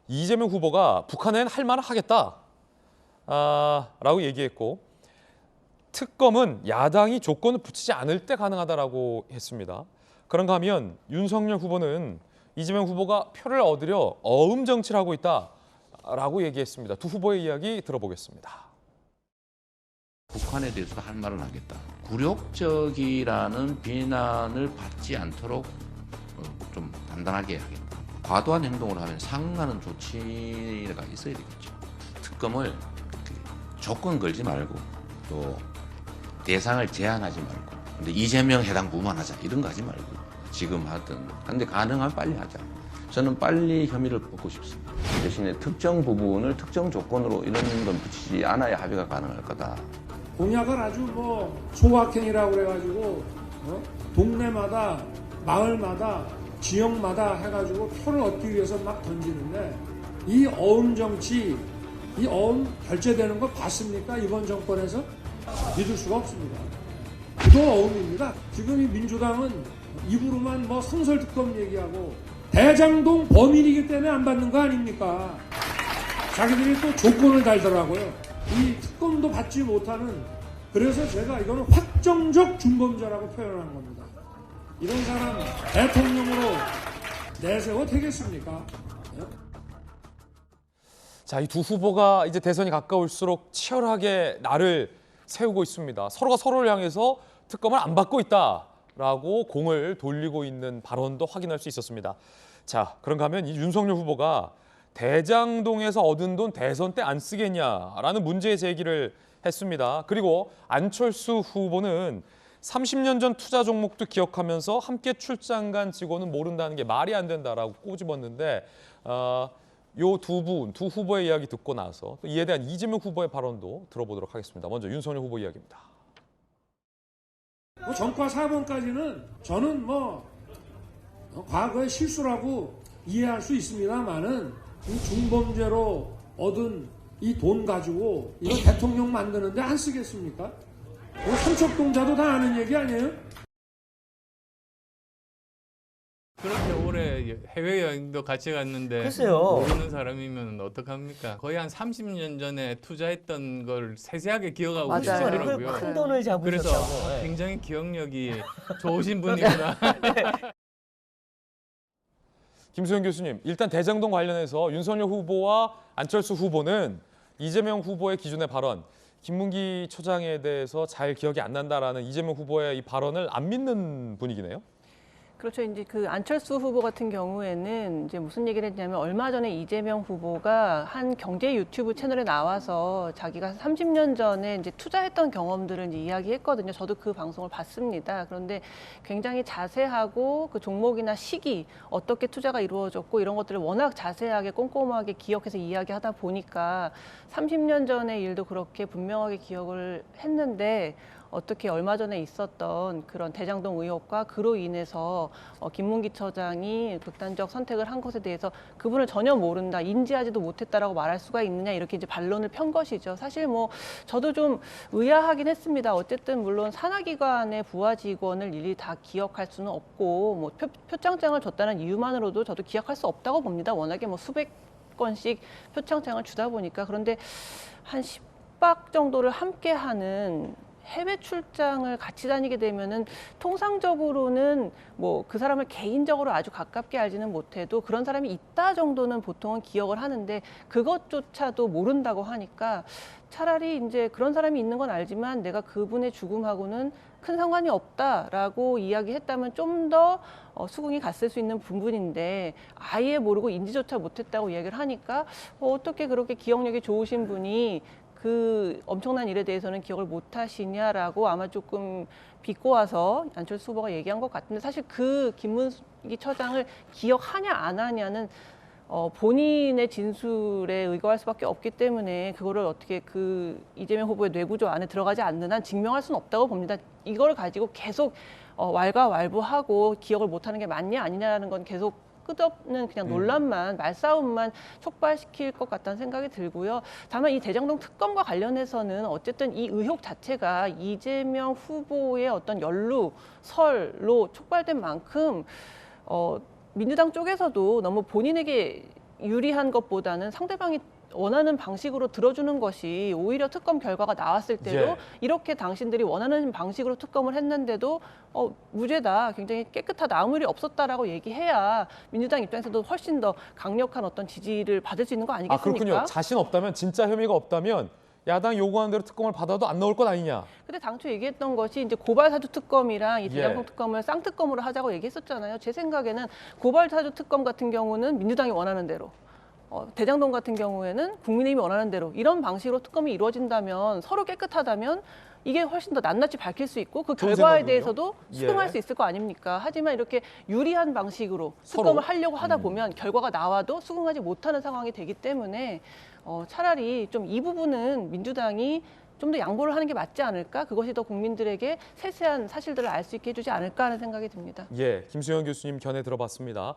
이재명 후보가 북한엔 할 말을 하겠다 라고 얘기했고 특검은 야당이 조건을 붙이지 않을 때 가능하다라고 했습니다. 그런가 하면 윤석열 후보는 이재명 후보가 표를 얻으려 어음 정치를 하고 있다라고 얘기했습니다. 두 후보의 이야기 들어보겠습니다. 북한에 대해서도 할 말을 하겠다. 굴욕적이라는 비난을 받지 않도록 좀 단단하게 하겠다. 과도한 행동을 하면 상응하는 조치가 있어야 되겠죠. 특검을 조건 걸지 말고 또 대상을 제한하지 말고 근데 이재명 해당 부만 하자 이런 거 하지 말고 지금 하든 근데 가능하면 빨리 하자. 저는 빨리 혐의를 벗고 싶습니다. 대신에 특정 부분을 특정 조건으로 이런 건 붙이지 않아야 합의가 가능할 거다. 공약을 아주 소확행이라고 그래가지고 동네마다 마을마다 지역마다 해가지고 표를 얻기 위해서 막 던지는데 이 어음 정치, 이 어음 결제되는 거 봤습니까? 이번 정권에서 믿을 수가 없습니다. 그도 어음입니다. 지금 이 민주당은 입으로만 성설특검 얘기하고 대장동 범인이기 때문에 안 받는 거 아닙니까? 자기들이 또 조건을 달더라고요. 이 특검도 받지 못하는 그래서 제가 이거는 확정적 중범죄라고 표현한 겁니다. 이런 사람 대통령으로 내세워 되겠습니까? 자, 이 두 후보가 이제 대선이 가까울수록 치열하게 날을 세우고 있습니다. 서로가 서로를 향해서 특검을 안 받고 있다라고 공을 돌리고 있는 발언도 확인할 수 있었습니다. 자, 그런가 하면 이 윤석열 후보가 대장동에서 얻은 돈 대선 때 안 쓰겠냐라는 문제 제기를 했습니다. 그리고 안철수 후보는 30년 전 투자 종목도 기억하면서 함께 출장 간 직원은 모른다는 게 말이 안 된다라고 꼬집었는데 요 두 후보의 이야기 듣고 나서 또 이에 대한 이재명 후보의 발언도 들어보도록 하겠습니다. 먼저 윤석열 후보 이야기입니다. 전과 4번까지는 저는 과거의 실수라고 이해할 수 있습니다만은 이 중범죄로 얻은 이 돈 가지고 이거 대통령 만드는데 안 쓰겠습니까? 삼척동자도 다 아는 얘기 아니에요? 그렇게 오래 해외여행도 같이 갔는데 글쎄요. 모르는 사람이면 어떡합니까? 거의 한 30년 전에 투자했던 걸 세세하게 기억하고 맞아요. 계시더라고요. 큰 돈을 그래서 잡으셨다고. 네. 굉장히 기억력이 좋으신 분이구나. 김수현 교수님, 일단 대장동 관련해서 윤석열 후보와 안철수 후보는 이재명 후보의 기존의 발언, 김문기 초장에 대해서 잘 기억이 안 난다라는 이재명 후보의 이 발언을 안 믿는 분위기네요. 그렇죠. 이제 그 안철수 후보 같은 경우에는 이제 무슨 얘기를 했냐면 얼마 전에 이재명 후보가 한 경제 유튜브 채널에 나와서 자기가 30년 전에 이제 투자했던 경험들을 이제 이야기했거든요. 저도 그 방송을 봤습니다. 그런데 굉장히 자세하고 그 종목이나 시기, 어떻게 투자가 이루어졌고 이런 것들을 워낙 자세하게 꼼꼼하게 기억해서 이야기하다 보니까 30년 전의 일도 그렇게 분명하게 기억을 했는데 어떻게 얼마 전에 있었던 그런 대장동 의혹과 그로 인해서 김문기 처장이 극단적 선택을 한 것에 대해서 그분을 전혀 모른다, 인지하지도 못했다라고 말할 수가 있느냐 이렇게 이제 반론을 편 것이죠. 사실 저도 좀 의아하긴 했습니다. 어쨌든 물론 산하기관의 부하 직원을 일일이 다 기억할 수는 없고 표창장을 줬다는 이유만으로도 저도 기억할 수 없다고 봅니다. 워낙에 수백 건씩 표창장을 주다 보니까 그런데 한 10박 정도를 함께하는 해외 출장을 같이 다니게 되면은 통상적으로는 그 사람을 개인적으로 아주 가깝게 알지는 못해도 그런 사람이 있다 정도는 보통은 기억을 하는데 그것조차도 모른다고 하니까 차라리 이제 그런 사람이 있는 건 알지만 내가 그분의 죽음하고는 큰 상관이 없다라고 이야기했다면 좀 더 수긍이 갔을 수 있는 부분인데 아예 모르고 인지조차 못했다고 이야기를 하니까 어떻게 그렇게 기억력이 좋으신 분이 그 엄청난 일에 대해서는 기억을 못 하시냐라고 아마 조금 비꼬아서 안철수 후보가 얘기한 것 같은데 사실 그 김문기 처장을 기억하냐 안 하냐는 본인의 진술에 의거할 수밖에 없기 때문에 그거를 어떻게 그 이재명 후보의 뇌구조 안에 들어가지 않는 한 증명할 수는 없다고 봅니다. 이걸 가지고 계속 왈가왈부하고 기억을 못하는 게 맞냐 아니냐라는 건 계속 끝없는 그냥 논란만 말싸움만 촉발시킬 것 같다는 생각이 들고요. 다만 이 대장동 특검과 관련해서는 어쨌든 이 의혹 자체가 이재명 후보의 어떤 연루설로 촉발된 만큼 민주당 쪽에서도 너무 본인에게 유리한 것보다는 상대방이 원하는 방식으로 들어주는 것이 오히려 특검 결과가 나왔을 때도 예. 이렇게 당신들이 원하는 방식으로 특검을 했는데도 무죄다, 굉장히 깨끗하다, 아무 일이 없었다라고 얘기해야 민주당 입장에서도 훨씬 더 강력한 어떤 지지를 받을 수 있는 거 아, 아니겠습니까? 그렇군요. 자신 없다면, 진짜 혐의가 없다면 야당 요구하는 대로 특검을 받아도 안 나올 것 아니냐. 근데 당초 얘기했던 것이 이제 고발사주 특검이랑 이 대장동 예. 특검을 쌍특검으로 하자고 얘기했었잖아요. 제 생각에는 고발사주 특검 같은 경우는 민주당이 원하는 대로, 대장동 같은 경우에는 국민의힘이 원하는 대로 이런 방식으로 특검이 이루어진다면, 서로 깨끗하다면 이게 훨씬 더 낱낱이 밝힐 수 있고 그 좋은 결과에 생각이군요. 대해서도 수긍할 예. 수 있을 거 아닙니까? 하지만 이렇게 유리한 방식으로 서로. 특검을 하려고 하다 보면 결과가 나와도 수긍하지 못하는 상황이 되기 때문에 차라리 좀 이 부분은 민주당이 좀 더 양보를 하는 게 맞지 않을까? 그것이 더 국민들에게 세세한 사실들을 알 수 있게 해주지 않을까 하는 생각이 듭니다. 예, 김수현 교수님 견해 들어봤습니다.